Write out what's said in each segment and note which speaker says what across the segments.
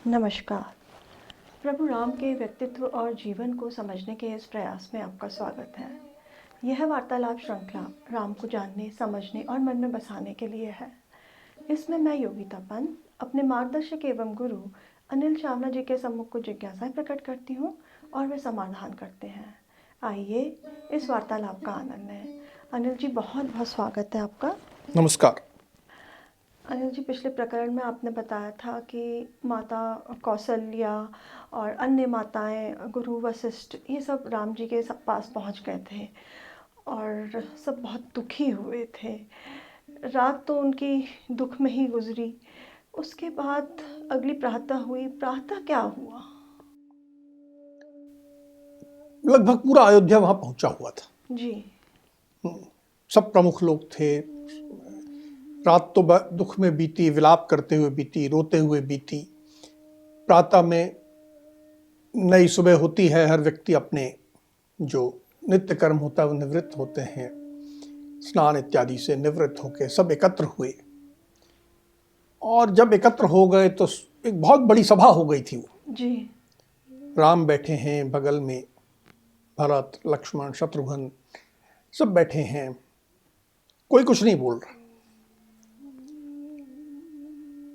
Speaker 1: नमस्कार। प्रभु राम के व्यक्तित्व और जीवन को समझने के इस प्रयास में आपका स्वागत है। यह वार्तालाप श्रृंखला राम को जानने, समझने और मन में बसाने के लिए है। इसमें मैं योगिता पंत अपने मार्गदर्शक एवं गुरु अनिल चावला जी के सम्मुख कुछ जिज्ञासाएं प्रकट करती हूँ और वे समाधान करते हैं। आइए इस वार्तालाप का आनंद लें। अनिल जी, बहुत बहुत स्वागत है आपका।
Speaker 2: नमस्कार।
Speaker 1: अनिल जी, पिछले प्रकरण में आपने बताया था कि माता कौशल्या और अन्य माताएं, गुरु वशिष्ठ, ये सब राम जी के पास पहुंच गए थे और सब बहुत दुखी हुए थे। रात तो उनकी दुख में ही गुजरी। उसके बाद अगली प्रातः हुई। प्रातः क्या हुआ?
Speaker 2: लगभग पूरा अयोध्या वहां पहुंचा हुआ था
Speaker 1: जी।
Speaker 2: सब प्रमुख लोग थे। रात तो दुख में बीती, विलाप करते हुए बीती, रोते हुए बीती। प्रातः में नई सुबह होती है, हर व्यक्ति अपने जो नित्य कर्म होता है वो निवृत्त होते हैं। स्नान इत्यादि से निवृत्त होकर सब एकत्र हुए और जब एकत्र हो गए तो एक बहुत बड़ी सभा हो गई थी वो।
Speaker 1: जी।
Speaker 2: राम बैठे हैं बगल में, भरत, लक्ष्मण, शत्रुघ्न सब बैठे हैं। कोई कुछ नहीं बोल रहा।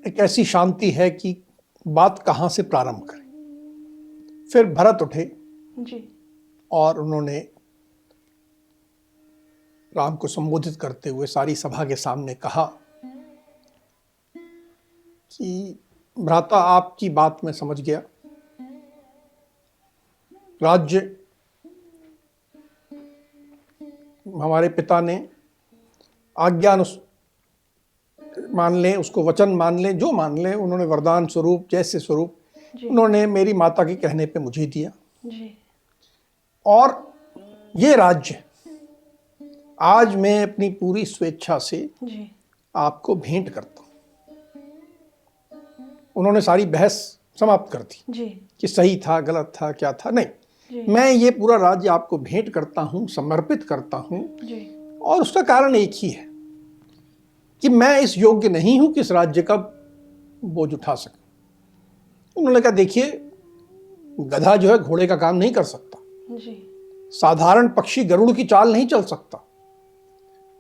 Speaker 2: एक ऐसी शांति है कि बात कहाँ से प्रारंभ करें। फिर भरत उठे
Speaker 1: जी।
Speaker 2: और उन्होंने राम को संबोधित करते हुए सारी सभा के सामने कहा कि भ्राता, आपकी बात मैं समझ गया। राज्य हमारे पिता ने आज्ञा मान लें, उसको वचन मान लें, जो मान लें, उन्होंने वरदान स्वरूप, जैसे स्वरूप उन्होंने मेरी माता के कहने पे मुझे दिया।
Speaker 1: जी।
Speaker 2: और ये राज्य आज मैं अपनी पूरी स्वेच्छा से
Speaker 1: जी।
Speaker 2: आपको भेंट करता हूं। उन्होंने सारी बहस समाप्त कर दी
Speaker 1: जी। कि
Speaker 2: सही था, गलत था, क्या था। नहीं,
Speaker 1: जी।
Speaker 2: मैं ये पूरा राज्य आपको भेंट करता हूं, समर्पित करता हूं।
Speaker 1: जी।
Speaker 2: और उसका कारण एक ही है कि मैं इस योग्य नहीं हूं कि इस राज्य का बोझ उठा सकूं। उन्होंने कहा, देखिए, गधा जो है घोड़े का काम नहीं कर सकता।
Speaker 1: जी।
Speaker 2: साधारण पक्षी गरुड़ की चाल नहीं चल सकता।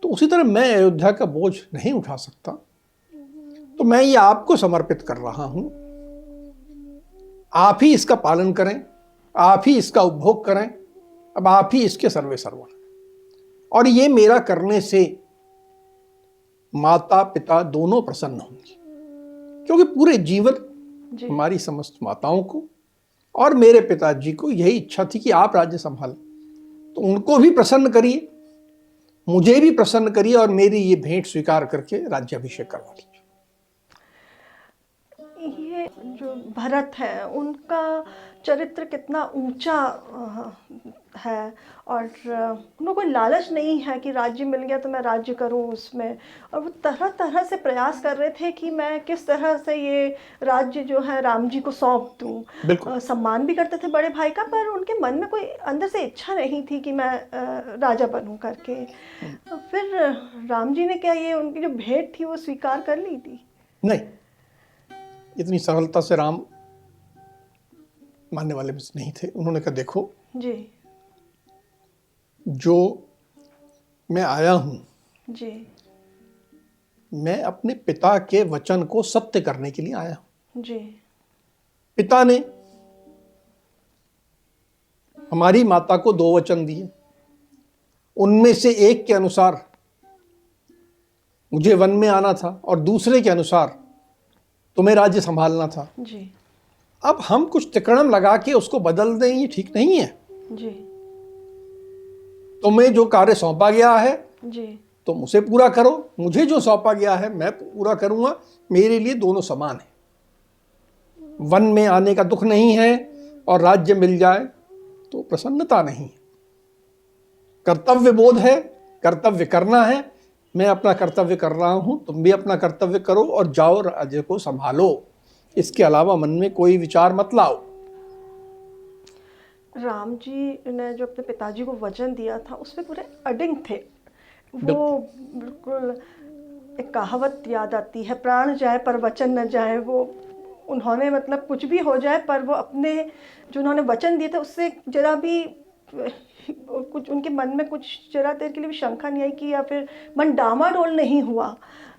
Speaker 2: तो उसी तरह मैं अयोध्या का बोझ नहीं उठा सकता। तो मैं ये आपको समर्पित कर रहा हूं। आप ही इसका पालन करें, आप ही इसका उपभोग करें। अब आप ही इसके सर्वे सर्वा। और ये मेरा करने से माता पिता दोनों प्रसन्न होंगे, क्योंकि पूरे जीवन हमारी समस्त माताओं को और मेरे पिताजी को यही इच्छा थी कि आप राज्य संभालें। तो उनको भी प्रसन्न करिए, मुझे भी प्रसन्न करिए और मेरी ये भेंट स्वीकार करके राज्याभिषेक करवा लीजिए।
Speaker 1: ये जो भरत है, उनका चरित्र कितना ऊंचा है और उनको कोई लालच नहीं है कि राज्य मिल गया तो मैं राज्य करूं उसमें। और वो तरह तरह से प्रयास कर रहे थे कि मैं किस तरह से ये राज्य जो है राम जी को सौंप दूं। सम्मान भी करते थे बड़े भाई का, पर उनके मन में कोई अंदर से इच्छा नहीं थी कि मैं राजा बनूं करके। फिर राम जी ने क्या ये उनकी जो भेंट थी वो स्वीकार कर ली थी?
Speaker 2: नहीं, इतनी सरलता से राम मानने वाले नहीं थे। उन्होंने कहा, देखो
Speaker 1: जी,
Speaker 2: जो मैं आया हूं
Speaker 1: जी,
Speaker 2: मैं अपने पिता के वचन को सत्य करने के लिए आया हूं।
Speaker 1: जी।
Speaker 2: पिता ने हमारी माता को 2 वचन दिए। उनमें से एक के अनुसार मुझे वन में आना था और दूसरे के अनुसार तुम्हें राज्य संभालना था।
Speaker 1: जी।
Speaker 2: अब हम कुछ तिकड़म लगा के उसको बदल दें, ये ठीक नहीं है।
Speaker 1: जी।
Speaker 2: तुम्हें जो कार्य सौंपा गया है
Speaker 1: जी,
Speaker 2: तुम उसे पूरा करो, मुझे जो सौंपा गया है मैं पूरा करूंगा। मेरे लिए दोनों समान है। वन में आने का दुख नहीं है और राज्य मिल जाए तो प्रसन्नता नहीं है। कर्तव्य बोध है, कर्तव्य करना है। मैं अपना कर्तव्य कर रहा हूं, तुम भी अपना कर्तव्य करो और जाओ राज्य को संभालो। इसके अलावा मन में कोई विचार मत लाओ।
Speaker 1: राम जी ने जो अपने पिताजी को वचन दिया था उस पर पूरे अडिग थे। वो बिल्कुल एक कहावत याद आती है, प्राण जाए पर वचन न जाए। वो उन्होंने मतलब कुछ भी हो जाए पर वो अपने जो उन्होंने वचन दिए थे उससे जरा भी कुछ उनके मन में कुछ जरा देर के लिए भी शंका नहीं आई कि या फिर मन डामाडोल नहीं हुआ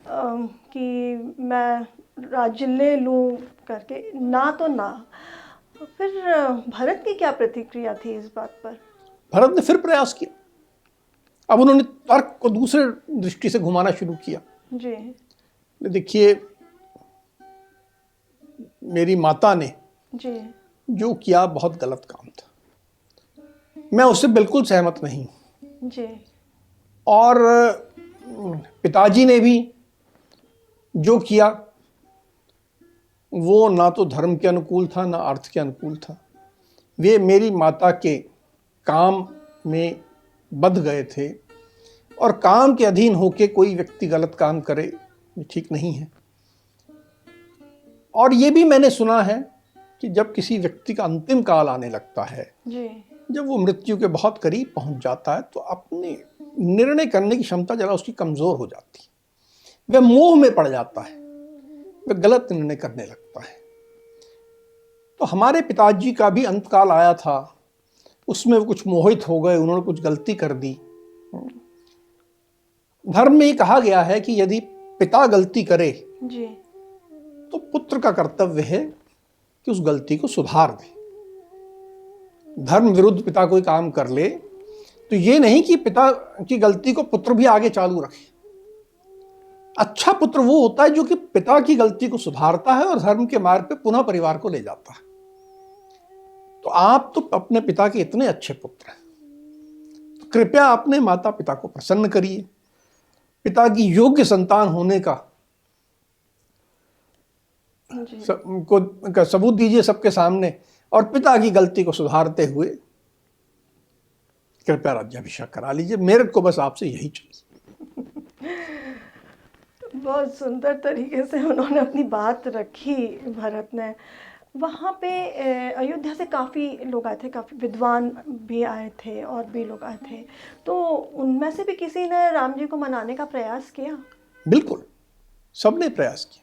Speaker 1: कि मैं राज्य ले लूँ करके, ना तो ना। फिर भरत की क्या प्रतिक्रिया थी इस बात पर?
Speaker 2: भरत ने फिर प्रयास किया। अब उन्होंने तर्क को दूसरे दृष्टि से घुमाना शुरू किया।
Speaker 1: जी
Speaker 2: देखिए, मेरी माता ने
Speaker 1: जी
Speaker 2: जो किया बहुत गलत काम था, मैं उससे बिल्कुल सहमत नहीं हूं।
Speaker 1: जी
Speaker 2: और पिताजी ने भी जो किया वो ना तो धर्म के अनुकूल था ना अर्थ के अनुकूल था। वे मेरी माता के काम में बंध गए थे, और काम के अधीन होके कोई व्यक्ति गलत काम करे ये ठीक नहीं है। और ये भी मैंने सुना है कि जब किसी व्यक्ति का अंतिम काल आने लगता है,
Speaker 1: जी
Speaker 2: जब वो मृत्यु के बहुत करीब पहुंच जाता है, तो अपने निर्णय करने की क्षमता जरा उसकी कमजोर हो जाती है। वह मोह में पड़ जाता है, वह गलत निर्णय करने लगता है। तो हमारे पिताजी का भी अंतकाल आया था, उसमें वो कुछ मोहित हो गए, उन्होंने कुछ गलती कर दी। धर्म में कहा गया है कि यदि पिता गलती करे
Speaker 1: जी
Speaker 2: तो पुत्र का कर्तव्य है कि उस गलती को सुधार दे। धर्म विरुद्ध पिता कोई काम कर ले तो ये नहीं कि पिता की गलती को पुत्र भी आगे चालू रखे। अच्छा पुत्र वो होता है जो कि पिता की गलती को सुधारता है और धर्म के मार्ग पे पुनः परिवार को ले जाता है। तो आप तो अपने पिता के इतने अच्छे पुत्र हैं, तो कृपया अपने माता पिता को प्रसन्न करिए, पिता की योग्य संतान होने का का सबूत दीजिए सबके सामने, और पिता की गलती को सुधारते हुए कृपया राज्याभिषेक करा लीजिए। मेरे को बस आपसे यही चाहिए।
Speaker 1: बहुत सुंदर तरीके से उन्होंने अपनी बात रखी भरत ने। वहाँ पे अयोध्या से काफ़ी लोग आए थे, काफ़ी विद्वान भी आए थे और भी लोग आए थे। तो उनमें से भी किसी ने राम जी को मनाने का प्रयास किया?
Speaker 2: बिल्कुल, सबने प्रयास किया।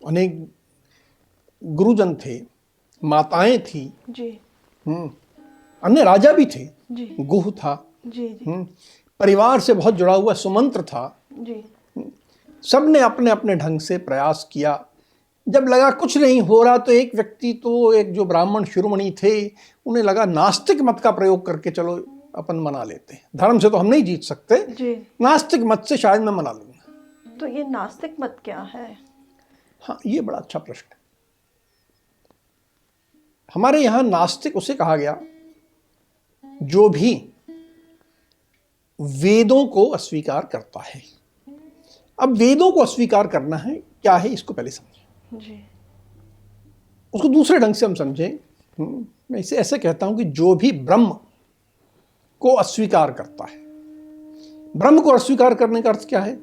Speaker 2: अनेक गुरुजन थे, माताएं थी,
Speaker 1: जी
Speaker 2: अन्य राजा भी थे,
Speaker 1: जी
Speaker 2: गुह था,
Speaker 1: जी जी
Speaker 2: परिवार से बहुत जुड़ा हुआ सुमंत्र था।
Speaker 1: जी
Speaker 2: सबने अपने अपने ढंग से प्रयास किया। जब लगा कुछ नहीं हो रहा तो एक व्यक्ति, तो एक जो ब्राह्मण शिरोमणि थे, उन्हें लगा नास्तिक मत का प्रयोग करके चलो अपन मना लेते हैं। धर्म से तो हम नहीं जीत सकते,
Speaker 1: जी।
Speaker 2: नास्तिक मत से शायद मैं मना लूंगा।
Speaker 1: तो ये नास्तिक मत क्या है?
Speaker 2: हाँ, ये बड़ा अच्छा प्रश्न है। हमारे यहां नास्तिक उसे कहा गया जो भी वेदों को अस्वीकार करता है। अब वेदों को अस्वीकार करना है क्या है, इसको पहले समझें,
Speaker 1: जी
Speaker 2: उसको दूसरे ढंग से हम समझें। मैं इसे ऐसे कहता हूं कि जो भी ब्रह्म को अस्वीकार करता है। ब्रह्म को अस्वीकार करने का अर्थ क्या है?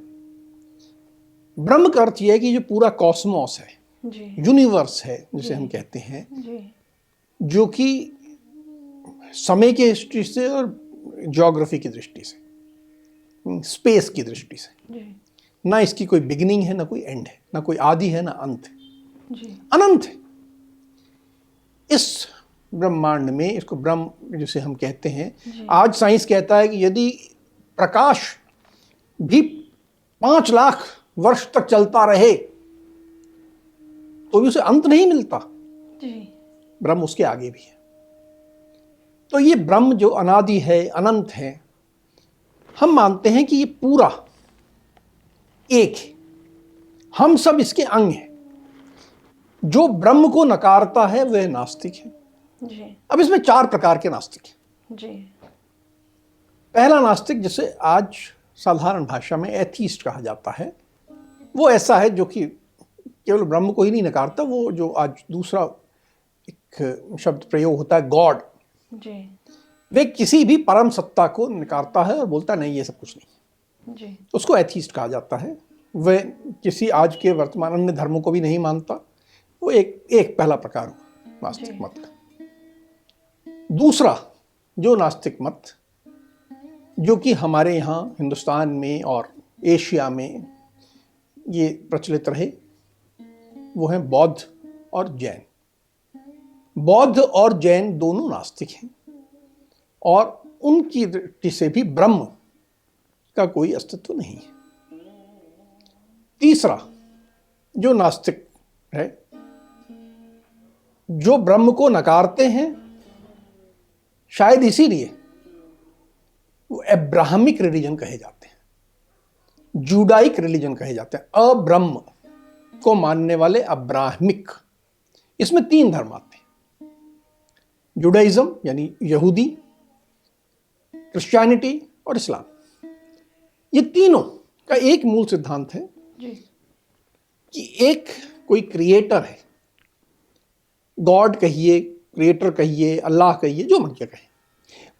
Speaker 2: ब्रह्म का अर्थ यह है कि जो पूरा कॉस्मोस है,
Speaker 1: जी
Speaker 2: यूनिवर्स है जिसे हम कहते हैं,
Speaker 1: जी
Speaker 2: जो कि समय की दृष्टि से और ज्योग्राफी की दृष्टि से, स्पेस की दृष्टि से,
Speaker 1: जी
Speaker 2: ना इसकी कोई बिगिनिंग है ना कोई एंड है, ना कोई आदि है ना अंत है,
Speaker 1: जी
Speaker 2: अनंत है। इस ब्रह्मांड में, इसको ब्रह्म जिसे हम कहते हैं, आज साइंस कहता है कि यदि प्रकाश भी 5 लाख वर्ष तक चलता रहे तो भी उसे अंत नहीं मिलता।
Speaker 1: जी
Speaker 2: ब्रह्म उसके आगे भी है। तो ये ब्रह्म जो अनादि है, अनंत है, हम मानते हैं कि ये पूरा एक है, हम सब इसके अंग हैं। जो ब्रह्म को नकारता है वह नास्तिक है।
Speaker 1: जी
Speaker 2: अब इसमें 4 प्रकार के नास्तिक हैं।
Speaker 1: जी
Speaker 2: पहला नास्तिक, जिसे आज साधारण भाषा में एथीस्ट कहा जाता है, वो ऐसा है जो कि केवल ब्रह्म को ही नहीं नकारता, वो जो आज दूसरा एक शब्द प्रयोग होता है गॉड,
Speaker 1: जी
Speaker 2: वे किसी भी परम सत्ता को नकारता है और बोलता है नहीं ये सब कुछ नहीं।
Speaker 1: जी
Speaker 2: उसको एथीस्ट कहा जाता है। वह किसी आज के वर्तमान अन्य धर्मों को भी नहीं मानता। वो एक पहला प्रकार हुआ नास्तिक मत का। दूसरा जो नास्तिक मत, जो कि हमारे यहाँ हिंदुस्तान में और एशिया में ये प्रचलित रहे, वो हैं बौद्ध और जैन। बौद्ध और जैन दोनों नास्तिक हैं और उनकी दृष्टि से भी ब्रह्म का कोई अस्तित्व नहीं है। तीसरा जो नास्तिक है, जो ब्रह्म को नकारते हैं, शायद इसीलिए वो अब्राहमिक रिलीजन कहे जाते हैं, जूडाइक रिलीजन कहे जाते हैं। अब्रह्म को मानने वाले अब्राहमिक। इसमें 3 धर्म आते हैं, जुडाइज्म यानी यहूदी, क्रिश्चियनिटी और इस्लाम। ये तीनों का एक मूल सिद्धांत है
Speaker 1: जी।
Speaker 2: कि एक कोई क्रिएटर है, गॉड कहिए, क्रिएटर कहिए, अल्लाह कहिए, जो मन कहे,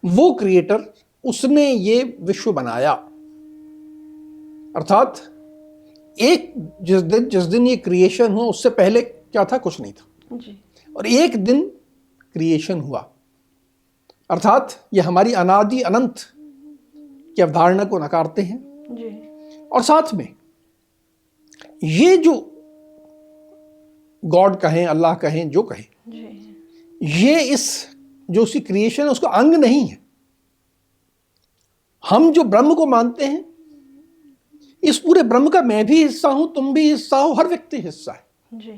Speaker 2: वो क्रिएटर, उसने ये विश्व बनाया। अर्थात एक जिस दिन ये क्रिएशन हुआ, उससे पहले क्या था? कुछ नहीं था।
Speaker 1: जी।
Speaker 2: और एक दिन क्रिएशन हुआ, अर्थात ये हमारी अनादि अनंत की अवधारणा को नकारते हैं।
Speaker 1: जी।
Speaker 2: और साथ में ये जो गॉड कहें, अल्लाह कहें, जो कहें,
Speaker 1: जी।
Speaker 2: ये इस जो सी क्रिएशन है उसका अंग नहीं है। हम जो ब्रह्म को मानते हैं, इस पूरे ब्रह्म का मैं भी हिस्सा हूं, तुम भी हिस्सा हो, हर व्यक्ति हिस्सा है।
Speaker 1: जी।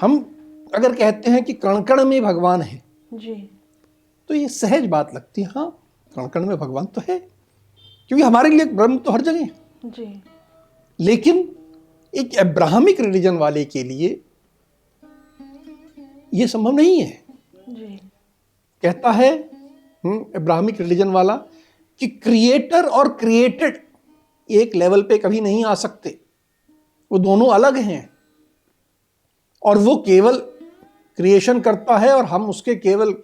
Speaker 2: हम अगर कहते हैं कि कण कण में भगवान है,
Speaker 1: जी।
Speaker 2: तो ये सहज बात लगती है। हाँ, कण कण में भगवान तो है, क्योंकि हमारे लिए ब्रह्म तो हर जगह है।
Speaker 1: जी।
Speaker 2: लेकिन एक अब्राहमिक रिलीजन वाले के लिए ये संभव नहीं है।
Speaker 1: जी।
Speaker 2: कहता है अब्राहमिक रिलीजन वाला कि क्रिएटर और क्रिएटेड एक लेवल पे कभी नहीं आ सकते, वो दोनों अलग हैं। और वो केवल क्रिएशन करता है और हम उसके केवल,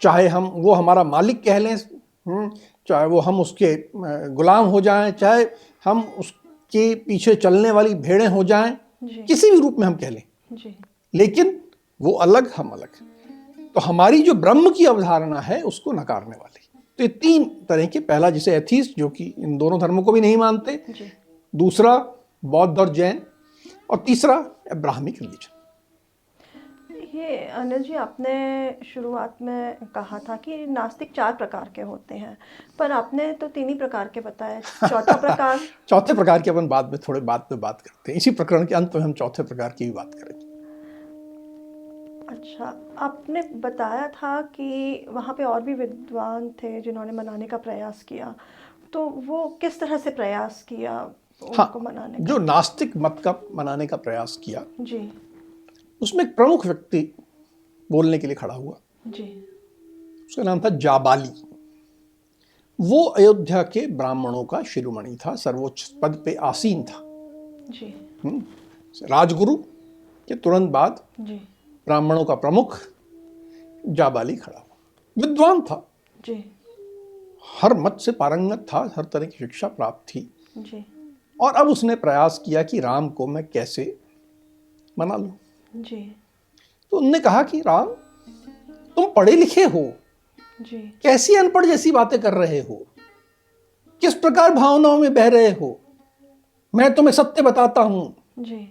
Speaker 2: चाहे हम वो हमारा मालिक कह लें, चाहे वो हम उसके गुलाम हो जाएं, चाहे हम उसके पीछे चलने वाली भेड़ें हो जाएं, किसी भी रूप में हम कह लें,
Speaker 1: जी।
Speaker 2: लेकिन वो अलग, हम अलग। तो हमारी जो ब्रह्म की अवधारणा है उसको नकारने वाली। तो ये 3 तरह के, पहला जिसे एथीस्ट, जो कि इन दोनों धर्मों को भी नहीं मानते,
Speaker 1: जी।
Speaker 2: दूसरा बौद्ध और जैन, और तीसरा अब्राहमिक रिलीजन।
Speaker 1: ये अनिल जी, आपने शुरुआत में कहा था कि नास्तिक 4 प्रकार के होते हैं, पर आपने तो 3 ही प्रकार के बताए। चौथा प्रकार?
Speaker 2: चौथे प्रकार की अपन बाद में बात करते हैं। इसी प्रकरण के अंत में हम चौथे प्रकार की भी बात करेंगे।
Speaker 1: अच्छा, आपने बताया था कि वहाँ पे और भी विद्वान थे जिन्होंने मनाने का प्रयास किया, तो वो किस तरह से प्रयास किया उनको मनाने का?
Speaker 2: जो नास्तिक मत का मनाने का प्रयास किया,
Speaker 1: जी।
Speaker 2: उसमें एक प्रमुख व्यक्ति बोलने के लिए खड़ा हुआ।
Speaker 1: जी।
Speaker 2: उसका नाम था जाबाली। वो अयोध्या के ब्राह्मणों का शिरोमणि था, सर्वोच्च पद पे आसीन था।
Speaker 1: जी।
Speaker 2: राजगुरु के तुरंत बाद
Speaker 1: जी।
Speaker 2: ब्राह्मणों का प्रमुख जाबाली खड़ा हुआ। विद्वान था,
Speaker 1: जी।
Speaker 2: हर मत से पारंगत था, हर तरह की शिक्षा प्राप्त थी।
Speaker 1: जी।
Speaker 2: और अब उसने प्रयास किया कि राम को मैं कैसे मना लूं।
Speaker 1: जी।
Speaker 2: तो उनने कहा कि राम, तुम पढ़े लिखे हो,
Speaker 1: जी।
Speaker 2: कैसी अनपढ़ जैसी बातें कर रहे हो, किस प्रकार भावनाओं में बह रहे हो। मैं तुम्हें सत्य बताता हूं।
Speaker 1: जी।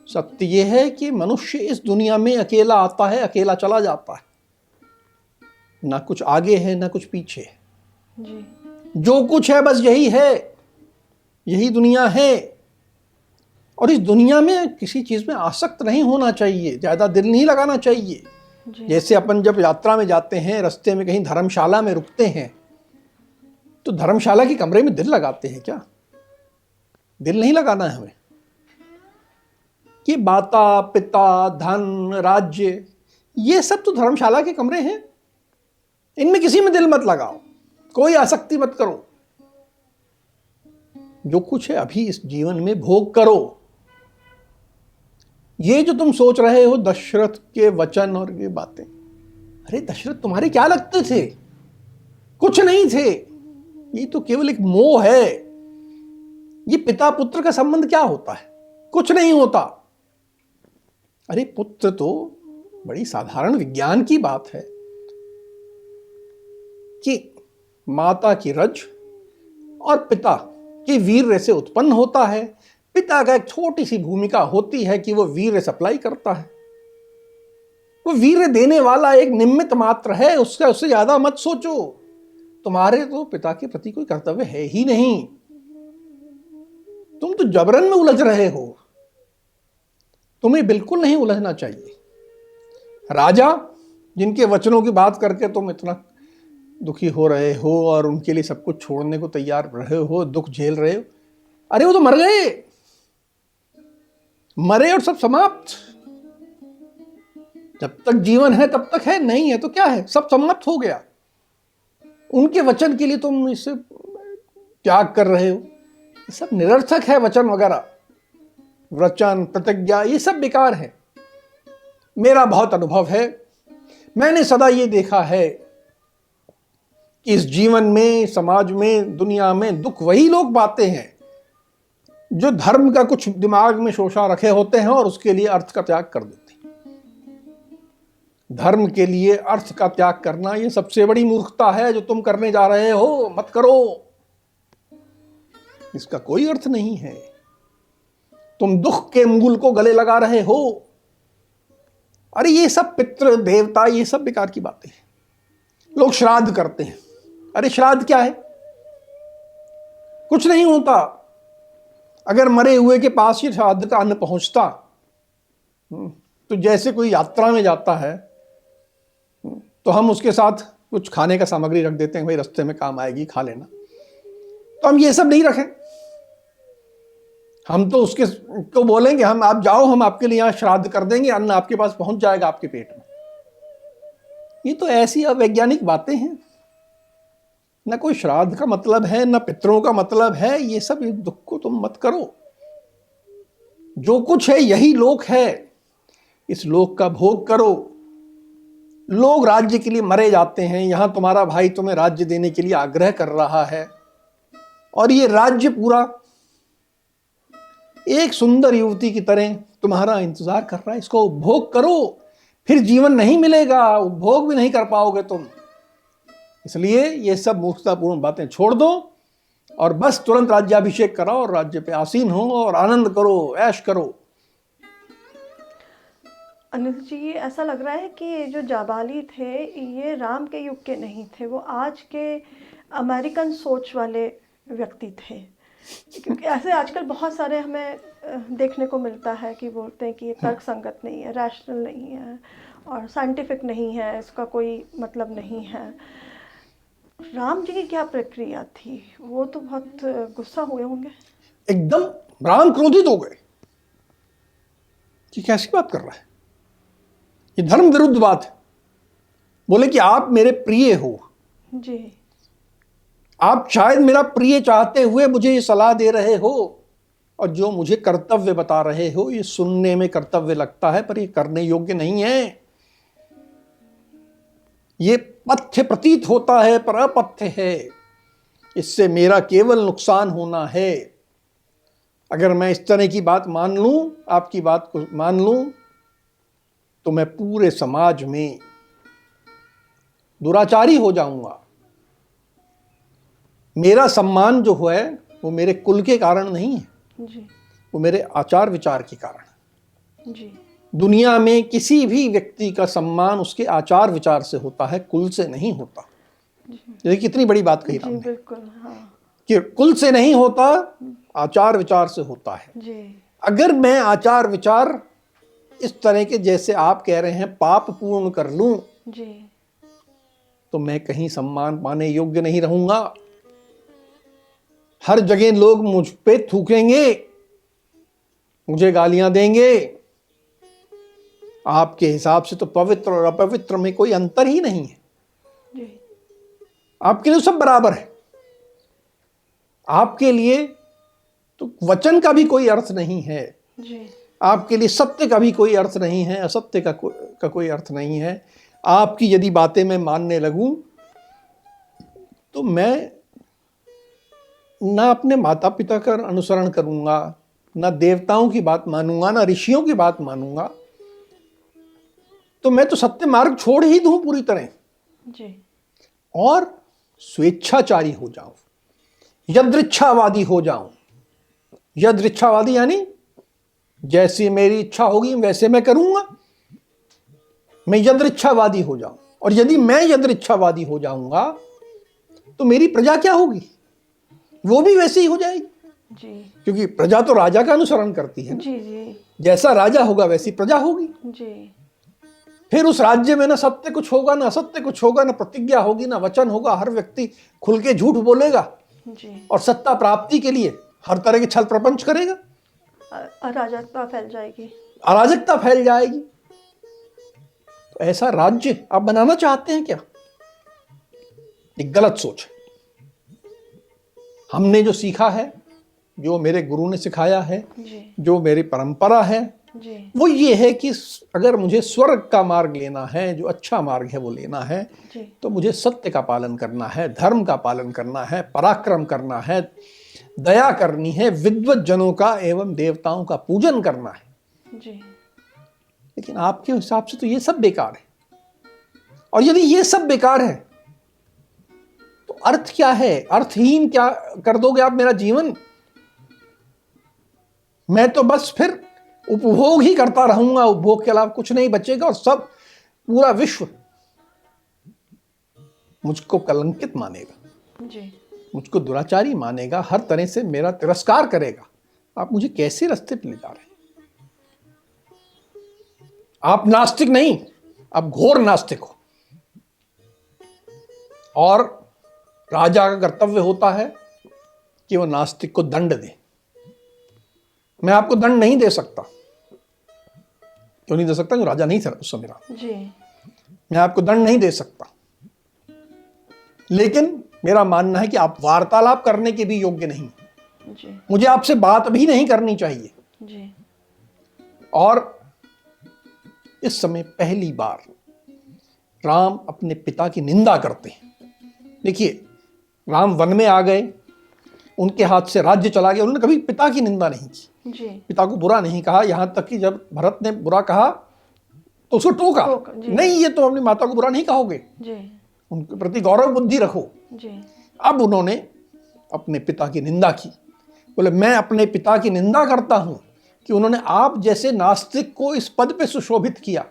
Speaker 2: सत्य यह है कि मनुष्य इस दुनिया में अकेला आता है, अकेला चला जाता है। ना कुछ आगे है, ना कुछ पीछे है।
Speaker 1: जी।
Speaker 2: जो कुछ है बस यही है, यही दुनिया है। और इस दुनिया में किसी चीज में आसक्त नहीं होना चाहिए, ज्यादा दिल नहीं लगाना चाहिए।
Speaker 1: जी।
Speaker 2: जैसे अपन जब यात्रा में जाते हैं, रास्ते में कहीं धर्मशाला में रुकते हैं, तो धर्मशाला के कमरे में दिल लगाते हैं क्या? दिल नहीं लगाना है हमें। कि माता पिता, धन, राज्य, ये सब तो धर्मशाला के कमरे हैं, इनमें किसी में दिल मत लगाओ, कोई आसक्ति मत करो। जो कुछ है अभी इस जीवन में भोग करो। ये जो तुम सोच रहे हो दशरथ के वचन और ये बातें, अरे दशरथ तुम्हारे क्या लगते थे? कुछ नहीं थे। ये तो केवल एक मोह है। ये पिता पुत्र का संबंध क्या होता है? कुछ नहीं होता। अरे पुत्र तो बड़ी साधारण विज्ञान की बात है कि माता की रज और पिता की वीर्य से उत्पन्न होता है। पिता का एक छोटी सी भूमिका होती है कि वो वीर्य सप्लाई करता है। वो वीर्य देने वाला एक निमित्त मात्र है, उससे ज्यादा मत सोचो। तुम्हारे तो पिता के प्रति कोई कर्तव्य है ही नहीं, तुम तो जबरन में उलझ रहे हो। तुम्हें बिल्कुल नहीं उलझना चाहिए। राजा जिनके वचनों की बात करके तुम इतना दुखी हो रहे हो और उनके लिए सब कुछ छोड़ने को तैयार रहे हो, दुख झेल रहे हो, अरे वो तो मर गए, मरे और सब समाप्त। जब तक जीवन है तब तक है, नहीं है तो क्या है, सब समाप्त हो गया। उनके वचन के लिए तुम इसे त्याग कर रहे हो, ये सब निरर्थक है। वचन वगैरह, वचन, प्रतिज्ञा, ये सब बेकार है। मेरा बहुत अनुभव है, मैंने सदा ये देखा है कि इस जीवन में, समाज में, दुनिया में दुख वही लोग पाते हैं जो धर्म का कुछ दिमाग में शोषा रखे होते हैं और उसके लिए अर्थ का त्याग कर देते हैं। धर्म के लिए अर्थ का त्याग करना ये सबसे बड़ी मूर्खता है जो तुम करने जा रहे हो। मत करो, इसका कोई अर्थ नहीं है। तुम दुख के मूल को गले लगा रहे हो। अरे ये सब पितृ देवता, ये सब बेकार की बातें हैं। लोग श्राद्ध करते हैं, अरे श्राद्ध क्या है, कुछ नहीं होता। अगर मरे हुए के पास ही श्राद्ध का अन्न पहुंचता तो जैसे कोई यात्रा में जाता है तो हम उसके साथ कुछ खाने का सामग्री रख देते हैं, भाई रास्ते में काम आएगी, खा लेना। तो हम ये सब नहीं रखें। हम तो उसके को बोलेंगे, हम आप जाओ, हम आपके लिए यहां श्राद्ध कर देंगे, अन्न आपके पास पहुंच जाएगा आपके पेट में। ये तो ऐसी अवैज्ञानिक बातें हैं। न कोई श्राद्ध का मतलब है, न पितरों का मतलब है। ये सब दुख को तुम मत करो। जो कुछ है यही लोक है, इस लोक का भोग करो। लोग राज्य के लिए मरे जाते हैं, यहां तुम्हारा भाई तुम्हें राज्य देने के लिए आग्रह कर रहा है और ये राज्य पूरा एक सुंदर युवती की तरह तुम्हारा इंतजार कर रहा है। इसको उपभोग करो, फिर जीवन नहीं मिलेगा, उपभोग भी नहीं कर पाओगे तुम। इसलिए ये सब मूर्खतापूर्ण बातें छोड़ दो और बस तुरंत राज्याभिषेक कराओ और राज्य पे आसीन हो और आनंद करो, ऐश करो।
Speaker 1: अनिल जी, ऐसा लग रहा है कि ये जो जाबाली थे ये राम के युग के नहीं थे, वो आज के अमेरिकन सोच वाले व्यक्ति थे। क्योंकि ऐसे आजकल बहुत सारे हमें देखने को मिलता है कि बोलते हैं कि ये तर्क संगत नहीं है, रैशनल नहीं है और साइंटिफिक नहीं है, इसका कोई मतलब नहीं है। राम जी की क्या प्रक्रिया थी? वो तो बहुत गुस्सा हुए होंगे।
Speaker 2: एकदम राम क्रोधित हो गए कि कैसी बात कर रहा है, ये धर्म विरुद्ध बात है। बोले कि आप मेरे प्रिय हो
Speaker 1: जी,
Speaker 2: आप शायद मेरा प्रिय चाहते हुए मुझे ये सलाह दे रहे हो और जो मुझे कर्तव्य बता रहे हो ये सुनने में कर्तव्य लगता है पर ये करने योग्य नहीं है। ये पथ्य प्रतीत होता है पर अपथ्य है, इससे मेरा केवल नुकसान होना है। अगर मैं इस तरह की बात मान लूं, आपकी बात को मान लूं, तो मैं पूरे समाज में दुराचारी हो जाऊंगा। मेरा सम्मान जो है वो मेरे कुल के कारण नहीं है
Speaker 1: जी,
Speaker 2: वो मेरे आचार विचार के कारण।
Speaker 1: जी,
Speaker 2: दुनिया में किसी भी व्यक्ति का सम्मान उसके आचार विचार से होता है, कुल से नहीं होता। ये कितनी बड़ी बात कही
Speaker 1: जी,
Speaker 2: राम ने
Speaker 1: बिल्कुल, हाँ
Speaker 2: कि कुल से नहीं होता, आचार विचार से होता है।
Speaker 1: जी,
Speaker 2: अगर मैं आचार विचार इस तरह के जैसे आप कह रहे हैं पाप पूर्ण कर लूं
Speaker 1: जी,
Speaker 2: तो मैं कहीं सम्मान पाने योग्य नहीं रहूंगा। हर जगह लोग मुझ पे थूकेंगे, मुझे गालियां देंगे। आपके हिसाब से तो पवित्र और अपवित्र में कोई अंतर ही नहीं है।
Speaker 1: जी,
Speaker 2: आपके लिए सब बराबर है। आपके लिए तो वचन का भी कोई अर्थ नहीं है,
Speaker 1: जी,
Speaker 2: आपके लिए सत्य का भी कोई अर्थ नहीं है, असत्य का कोई अर्थ नहीं है। आपकी यदि बातें मैं मानने लगूं तो मैं ना अपने माता पिता का अनुसरण करूंगा, ना देवताओं की बात मानूंगा, ना ऋषियों की बात मानूंगा। तो मैं तो सत्य मार्ग छोड़ ही दूं पूरी तरह।
Speaker 1: जी,
Speaker 2: और स्वेच्छाचारी हो जाऊं, यदृच्छावादी हो जाऊं। यदृच्छावादी यानी जैसी मेरी इच्छा होगी वैसे मैं करूंगा, मैं यदृच्छावादी हो जाऊं। और यदि मैं यदृच्छावादी हो जाऊंगा तो मेरी प्रजा क्या होगी, वो भी वैसे ही हो जाएगी।
Speaker 1: जी
Speaker 2: क्योंकि प्रजा तो राजा का अनुसरण करती है ना।
Speaker 1: जी जी
Speaker 2: जैसा राजा होगा वैसी प्रजा होगी।
Speaker 1: जी
Speaker 2: फिर उस राज्य में ना सत्य कुछ होगा, ना असत्य कुछ होगा, ना प्रतिज्ञा होगी, ना वचन होगा। हर व्यक्ति खुल के झूठ बोलेगा
Speaker 1: जी।
Speaker 2: और सत्ता प्राप्ति के लिए हर तरह के छल प्रपंच करेगा।
Speaker 1: अराजकता फैल जाएगी,
Speaker 2: अराजकता फैल जाएगी। तो ऐसा राज्य आप बनाना चाहते हैं क्या? एक गलत सोच है। हमने जो सीखा है, जो मेरे गुरु ने सिखाया है,
Speaker 1: जी
Speaker 2: जो मेरी परंपरा है,
Speaker 1: जी
Speaker 2: वो ये है कि अगर मुझे स्वर्ग का मार्ग लेना है, जो अच्छा मार्ग है वो लेना है,
Speaker 1: जी
Speaker 2: तो मुझे सत्य का पालन करना है, धर्म का पालन करना है, पराक्रम करना है, दया करनी है, विद्वत जनों का एवं देवताओं का पूजन करना है।
Speaker 1: जी
Speaker 2: लेकिन आपके हिसाब से तो ये सब बेकार है। और यदि ये सब बेकार है तो अर्थ क्या है? अर्थहीन क्या कर दोगे आप मेरा जीवन? मैं तो बस फिर उपभोग ही करता रहूंगा, उपभोग के अलावा कुछ नहीं बचेगा। और सब पूरा विश्व मुझको कलंकित मानेगा,
Speaker 1: जी
Speaker 2: मुझको दुराचारी मानेगा, हर तरह से मेरा तिरस्कार करेगा। आप मुझे कैसे रास्ते पे ले जा रहे हैं? आप नास्तिक नहीं, आप घोर नास्तिक हो। और राजा का कर्तव्य होता है कि वो नास्तिक को दंड दे। मैं आपको दंड नहीं दे सकता। क्यों नहीं दे सकता? क्योंकि राजा नहीं था उस समय राम।
Speaker 1: जी
Speaker 2: मैं आपको दंड नहीं दे सकता। लेकिन मेरा मानना है कि आप वार्तालाप करने के भी योग्य नहीं।
Speaker 1: जी
Speaker 2: मुझे आपसे बात भी नहीं करनी चाहिए।
Speaker 1: जी
Speaker 2: और इस समय पहली बार राम अपने पिता की निंदा करते हैं। देखिए, राम वन में आ गए, उनके हाथ से राज्य चला गया, उन्होंने कभी पिता की निंदा नहीं की,
Speaker 1: जी
Speaker 2: पिता को बुरा नहीं कहा। यहां तक कि जब भरत ने बुरा कहा तो उसको टोका,
Speaker 1: जी।
Speaker 2: नहीं ये तो अपनी माता को बुरा नहीं कहोगे,
Speaker 1: जी
Speaker 2: उनके प्रति गौरव बुद्धि रखो।
Speaker 1: जी
Speaker 2: अब उन्होंने अपने पिता की निंदा की। बोले मैं अपने पिता की निंदा करता हूं कि उन्होंने आप जैसे नास्तिक को इस पद पे सुशोभित किया।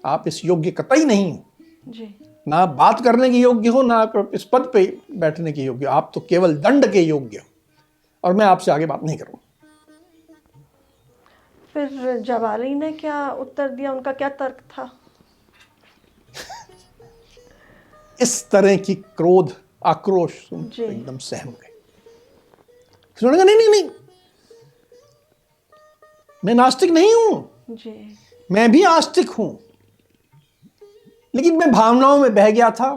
Speaker 2: आप इस योग्य कतई नहीं हो,
Speaker 1: जी
Speaker 2: ना आप बात करने के योग्य हो, ना आप इस पद पे बैठने के योग्य हो। आप तो केवल दंड के योग्य हो, और मैं आपसे आगे बात नहीं करूंगा।
Speaker 1: फिर जवाली ने क्या उत्तर दिया, उनका क्या तर्क था?
Speaker 2: इस तरह की क्रोध आक्रोश सुन
Speaker 1: जी।
Speaker 2: एकदम सहम गए। फिर उन्होंने कहा नहीं नहीं नहीं, मैं नास्तिक नहीं हूं,
Speaker 1: जी
Speaker 2: मैं भी आस्तिक हूं, लेकिन मैं भावनाओं में बह गया था।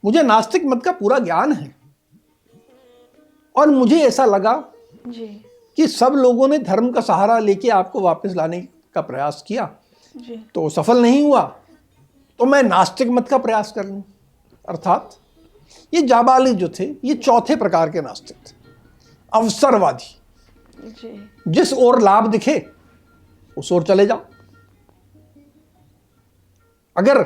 Speaker 2: मुझे नास्तिक मत का पूरा ज्ञान है, और मुझे ऐसा लगा
Speaker 1: जी
Speaker 2: कि सब लोगों ने धर्म का सहारा लेके आपको वापस लाने का प्रयास किया,
Speaker 1: जी
Speaker 2: तो सफल नहीं हुआ, तो मैं नास्तिक मत का प्रयास कर लूं। अर्थात ये जाबाली जो थे, ये चौथे प्रकार के नास्तिक थे, अवसरवादी।
Speaker 1: जी
Speaker 2: जिस ओर लाभ दिखे उस ओर चले जाओ। अगर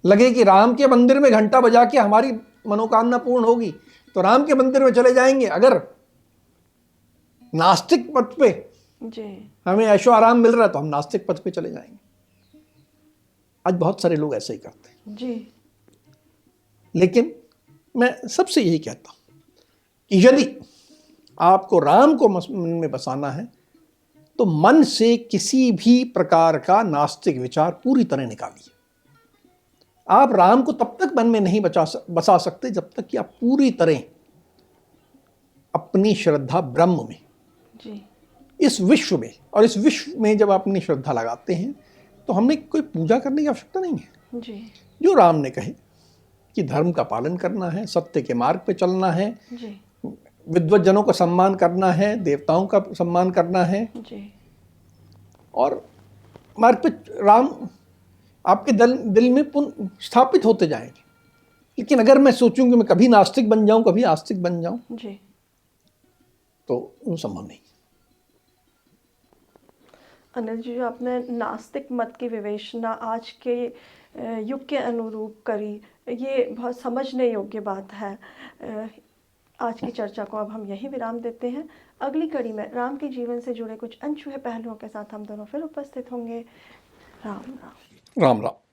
Speaker 2: लगे कि राम के मंदिर में घंटा बजा के हमारी मनोकामना पूर्ण होगी तो राम के मंदिर में चले जाएंगे। अगर नास्तिक पथ पे
Speaker 1: जी
Speaker 2: हमें ऐशो आराम मिल रहा है तो हम नास्तिक पथ पे चले जाएंगे। आज बहुत सारे लोग ऐसे ही करते हैं।
Speaker 1: जी
Speaker 2: लेकिन मैं सबसे यही कहता हूं कि यदि आपको राम को मन में बसाना है तो मन से किसी भी प्रकार का नास्तिक विचार पूरी तरह निकालिए। आप राम को तब तक मन में नहीं बसा सकते जब तक कि आप पूरी तरह अपनी श्रद्धा ब्रह्म में,
Speaker 1: जी
Speaker 2: इस विश्व में, और इस विश्व में जब आप अपनी श्रद्धा लगाते हैं तो हमें कोई पूजा करने की आवश्यकता नहीं है।
Speaker 1: जी
Speaker 2: जो राम ने कहे कि धर्म का पालन करना है, सत्य के मार्ग पे चलना है,
Speaker 1: जी
Speaker 2: विद्वत जनों का सम्मान करना है, देवताओं का सम्मान करना है,
Speaker 1: जी
Speaker 2: और मार्ग पे राम आपके दिल में पुनः स्थापित होते जाएंगे। लेकिन अगर मैं सोचूं कि मैं कभी नास्तिक बन जाऊं, कभी आस्तिक बन जाऊं,
Speaker 1: जी
Speaker 2: तो वो संभव नहीं।
Speaker 1: अनिल जी, जो आपने नास्तिक मत की विवेचना आज के युग के अनुरूप करी, ये बहुत समझने योग्य बात है। आज की चर्चा को अब हम यहीं विराम देते हैं। अगली कड़ी में राम के जीवन से जुड़े कुछ अनछुए पहलुओं के साथ हम दोनों फिर उपस्थित होंगे। राम राम।
Speaker 2: राम राम।